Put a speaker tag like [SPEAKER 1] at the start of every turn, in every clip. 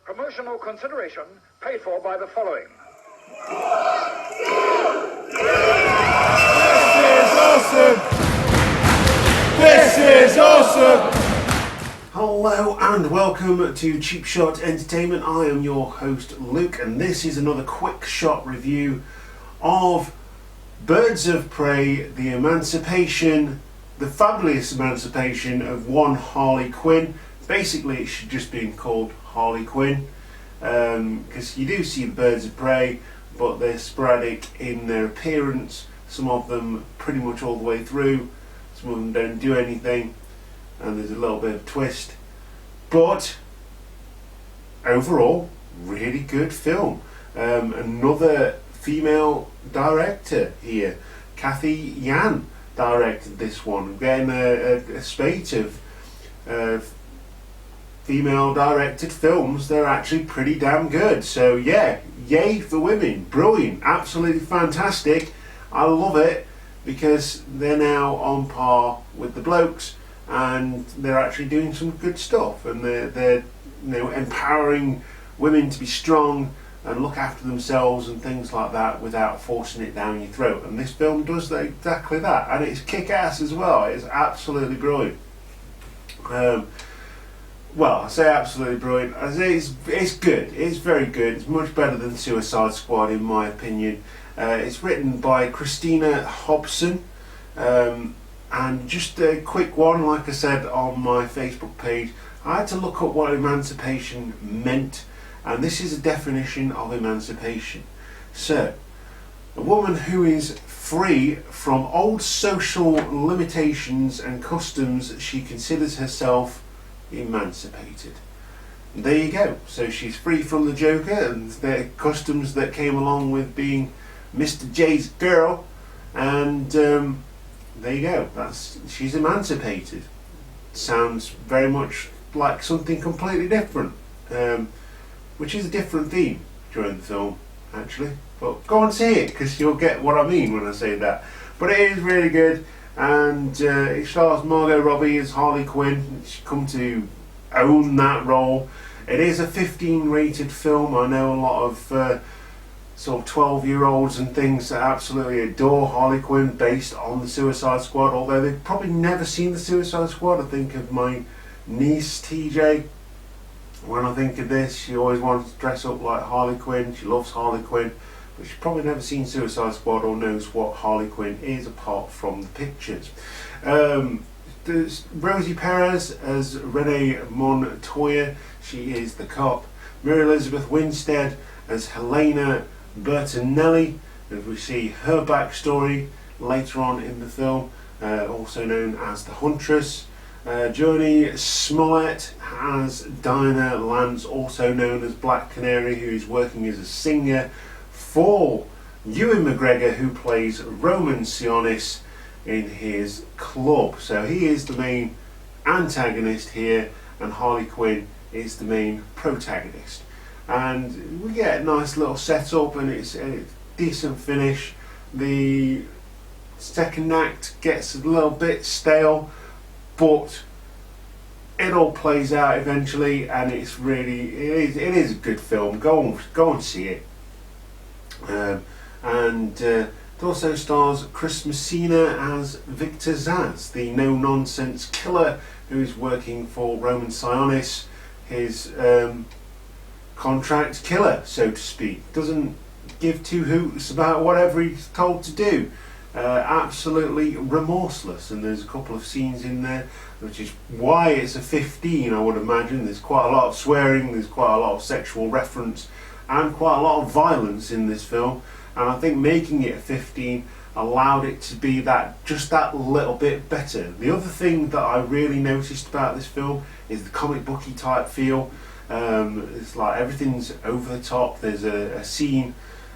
[SPEAKER 1] Promotional consideration paid for by the following.
[SPEAKER 2] This is awesome!
[SPEAKER 3] Hello and welcome to Cheap Shot Entertainment. I am your host Luke, and this is another quick shot review of Birds of Prey, the fabulous emancipation of one Harley Quinn. Basically, it should just be called Harley Quinn, because you do see the Birds of Prey, but they're sporadic in their appearance. Some of them pretty much all the way through, some of them don't do anything, and there's a little bit of twist. But overall, really good film. Another female director here, Cathy Yan, directed this one. Again, a spate of female directed films. They're actually pretty damn good. So yeah, yay for women. Brilliant, absolutely fantastic. I love it because they're now on par with the blokes, and they're actually doing some good stuff, and they're empowering women to be strong and look after themselves and things like that without forcing it down your throat. And this film does exactly that, and it's kick-ass as well. It's absolutely brilliant. Well, I say absolutely brilliant. I say it's good. It's very good. It's much better than Suicide Squad, in my opinion. It's written by Christina Hobson. And just a quick one, like I said on my Facebook page, I had to look up what emancipation meant, and this is a definition of emancipation. So, a woman who is free from old social limitations and customs, she considers herself emancipated. There you go. So she's free from the Joker and the customs that came along with being Mr. J's girl, and there you go. She's emancipated. Sounds very much like something completely different, which is a different theme during the film, actually. But go and see it, because you'll get what I mean when I say that. But it is really good, and it stars Margot Robbie as Harley Quinn. She's come to own that role. It is a 15 rated film. I know a lot of sort of 12-year-olds and things that absolutely adore Harley Quinn based on the Suicide Squad, although they've probably never seen the Suicide Squad. I think of my niece TJ. When I think of this, she always wants to dress up like Harley Quinn. She loves Harley Quinn, but she's probably never seen Suicide Squad or knows what Harley Quinn is apart from the pictures. There's Rosie Perez as Renee Montoya. She is the cop. Mary Elizabeth Winstead as Helena Bertinelli, and we see her backstory later on in the film, also known as the Huntress. Joni Smollett as Dinah Lance, also known as Black Canary, who is working as a singer for Ewan McGregor, who plays Roman Sionis in his club. So he is the main antagonist here, and Harley Quinn is the main protagonist. And we get a nice little setup, and it's a decent finish. The second act gets a little bit stale, but it all plays out eventually, and it is a good film. Go and see it. It also stars Chris Messina as Victor Zsasz, the no-nonsense killer who is working for Roman Sionis, his contract killer, so to speak. Doesn't give two hoots about whatever he's told to do. Absolutely remorseless, and there's a couple of scenes in there, which is why it's a 15, I would imagine. There's quite a lot of swearing, there's quite a lot of sexual reference, and quite a lot of violence in this film, and I think making it a 15 allowed it to be just that little bit better. The other thing that I really noticed about this film is the comic booky type feel. It's like everything's over the top. There's a scene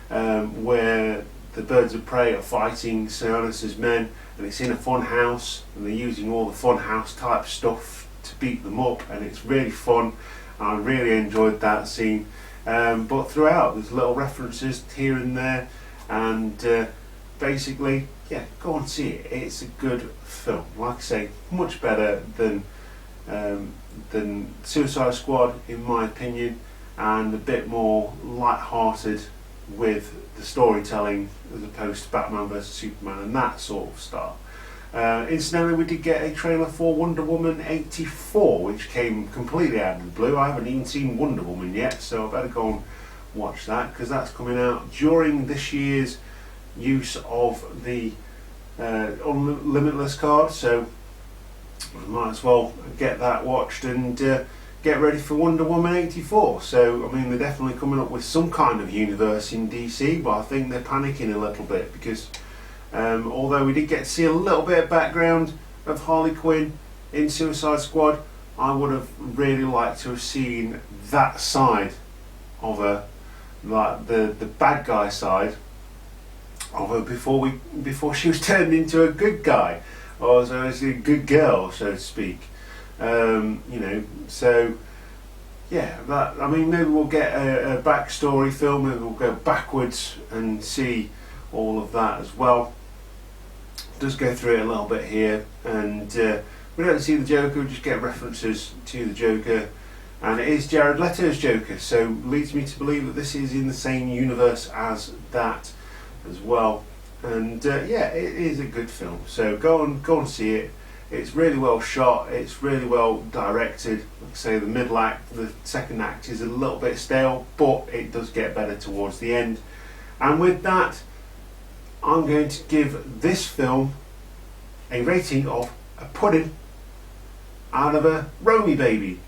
[SPEAKER 3] where the Birds of Prey are fighting Sionis' men, and it's in a fun house, and they're using all the fun house type stuff to beat them up, and it's really fun. I really enjoyed that scene. But throughout, there's little references here and there, and basically, yeah, go and see it. It's a good film. Like I say, much better than Suicide Squad, in my opinion. and a bit more light-hearted with the storytelling as opposed to Batman vs Superman and that sort of stuff. Incidentally, we did get a trailer for Wonder Woman 84, which came completely out of the blue. I haven't even seen Wonder Woman yet, so I better go and watch that, because that's coming out during this year's use of the Limitless card, so I might as well get that watched and get ready for Wonder Woman 84. So I mean, they're definitely coming up with some kind of universe in DC, but I think they're panicking a little bit, because although we did get to see a little bit of background of Harley Quinn in Suicide Squad, I would have really liked to have seen that side of her, like the bad guy side of her, before she was turned into a good guy, or so as a good girl, so to speak. You know, so yeah, that, I mean, maybe we'll get a backstory film, maybe we'll go backwards and see all of that as well. Does go through it a little bit here, and we don't see the Joker, we just get references to the Joker, and it is Jared Leto's Joker, so leads me to believe that this is in the same universe as that as well. And yeah, it is a good film, so go and see it. It's really well shot, it's really well directed. Like I say, the middle act, the second act is a little bit stale, but it does get better towards the end. And with that, I'm going to give this film a rating of a pudding out of a Romy baby,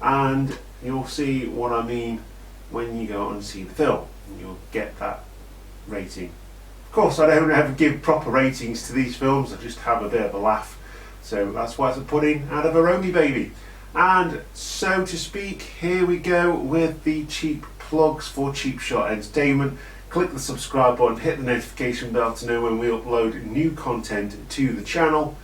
[SPEAKER 3] and you'll see what I mean when you go and see the film, and you'll get that rating. Of course, I don't ever give proper ratings to these films, I just have a bit of a laugh, so that's why it's a pudding out of a Romy baby. And so to speak, here we go with the cheap plugs for Cheap Shot Entertainment. Click the subscribe button, hit the notification bell to know when we upload new content to the channel.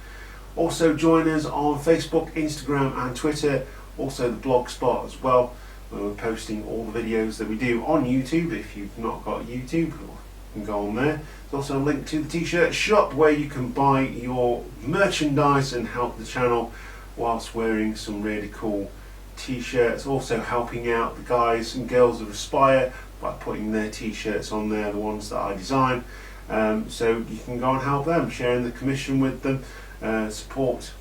[SPEAKER 3] Also join us on Facebook, Instagram and Twitter, also the blogspot as well, where we're posting all the videos that we do on YouTube. If you've not got YouTube, you can go on there. There's also a link to the t-shirt shop where you can buy your merchandise and help the channel whilst wearing some really cool t-shirts. Also helping out the guys and girls of Aspire by putting their t-shirts on there, the ones that I design, so you can go and help them, sharing the commission with them, support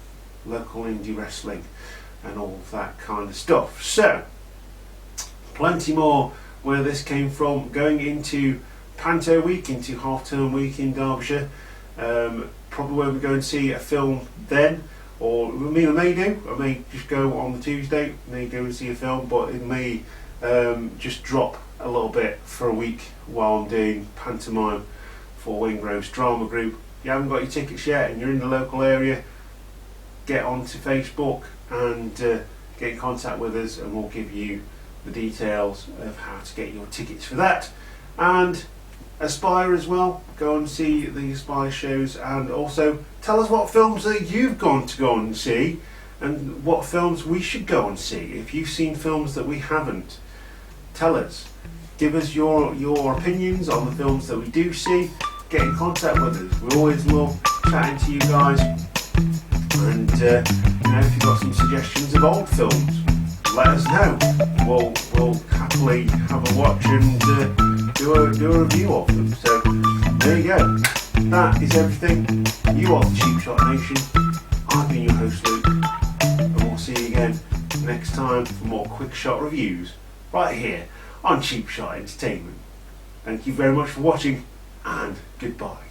[SPEAKER 3] local indie wrestling and all of that kind of stuff. So plenty more where this came from, going into Panto week, into half-term week in Derbyshire. Probably won't be going to see a film then, or I may do, I may just go on the Tuesday, may go and see a film, but it may just drop a little bit for a week while I'm doing pantomime for Wingrove's drama group. If you haven't got your tickets yet and you're in the local area, get onto Facebook and get in contact with us, and we'll give you the details of how to get your tickets for that. And Aspire as well, go and see the Aspire shows, and also tell us what films that you've gone and see, and what films we should go and see. If you've seen films that we haven't, tell us. Give us your opinions on the films that we do see. Get in contact with us. We always love chatting to you guys. And you know, if you've got some suggestions of old films, let us know. We'll happily have a watch and do a review of them. So there you go. That is everything. You are the Cheap Shot Nation. I've been your host Luke, and we'll see you again next time for more quick shot reviews right here on Cheap Shot Entertainment. Thank you very much for watching, and goodbye.